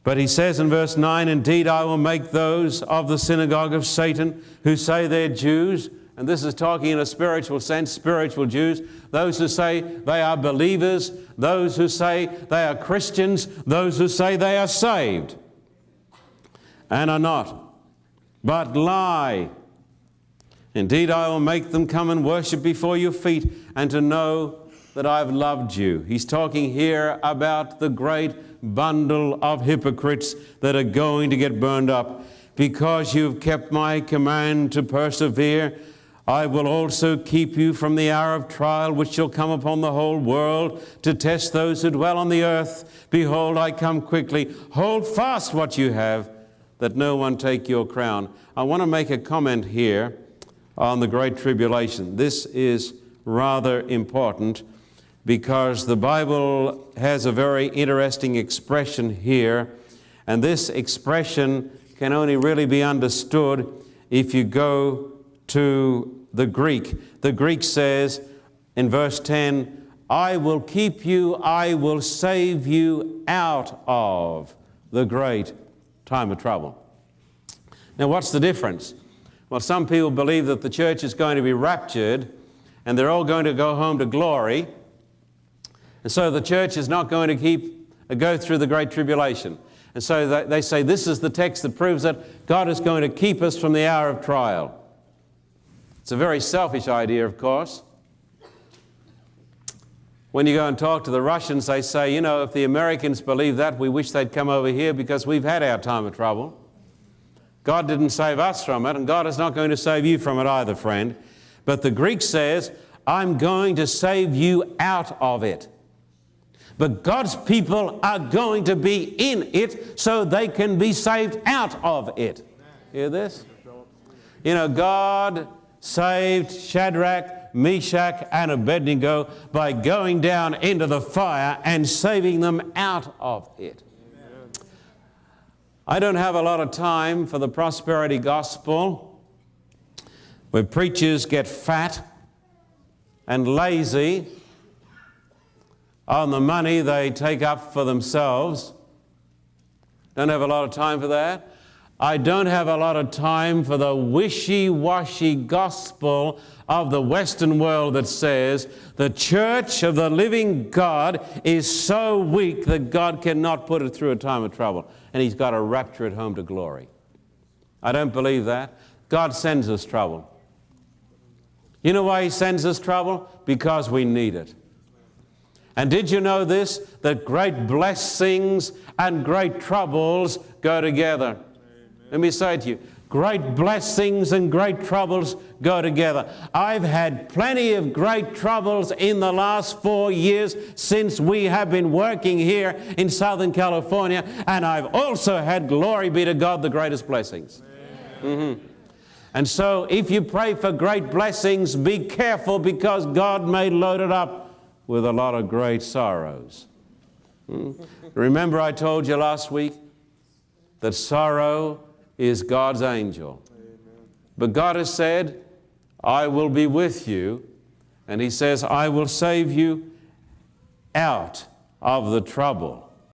But he says in verse 9, indeed, I will make those of the synagogue of Satan who say they're Jews, and this is talking in a spiritual sense, spiritual Jews, those who say they are believers, those who say they are Christians, those who say they are saved, and are not, but lie. Indeed, I will make them come and worship before your feet, and to know that I've loved you. He's talking here about the great bundle of hypocrites that are going to get burned up. Because you've kept my command to persevere, I will also keep you from the hour of trial which shall come upon the whole world to test those who dwell on the earth. Behold, I come quickly. Hold fast what you have, that no one take your crown. I want to make a comment here on the Great Tribulation. This is rather important because the Bible has a very interesting expression here, and this expression can only really be understood if you go to the Greek. The Greek says in verse 10, I will keep you, I will save you out of the great time of trouble. Now, what's the difference? Well, some people believe that the church is going to be raptured and they're all going to go home to glory. And so the church is not going to go through the Great Tribulation. And so they say this is the text that proves that God is going to keep us from the hour of trial. It's a very selfish idea, of course. When you go and talk to the Russians, they say, you know, if the Americans believe that, we wish they'd come over here because we've had our time of trouble. God didn't save us from it, and God is not going to save you from it either, friend. But the Greek says, I'm going to save you out of it. But God's people are going to be in it so they can be saved out of it. Hear this? You know, God saved Shadrach, Meshach, and Abednego by going down into the fire and saving them out of it. I don't have a lot of time for the prosperity gospel where preachers get fat and lazy on the money they take up for themselves. Don't have a lot of time for that. I don't have a lot of time for the wishy-washy gospel of the Western world that says the church of the living God is so weak that God cannot put it through a time of trouble, and He's got to rapture it home to glory. I don't believe that. God sends us trouble. You know why He sends us trouble? Because we need it. And did you know this? That great blessings and great troubles go together. Amen. Let me say it to you. Great blessings and great troubles go together. I've had plenty of great troubles in the last 4 years since we have been working here in Southern California, and I've also had, glory be to God, the greatest blessings. And so if you pray for great blessings, be careful, because God may load it up with a lot of great sorrows. Remember I told you last week that sorrow is God's angel. Amen. But God has said, I will be with you, and He says, I will save you out of the trouble.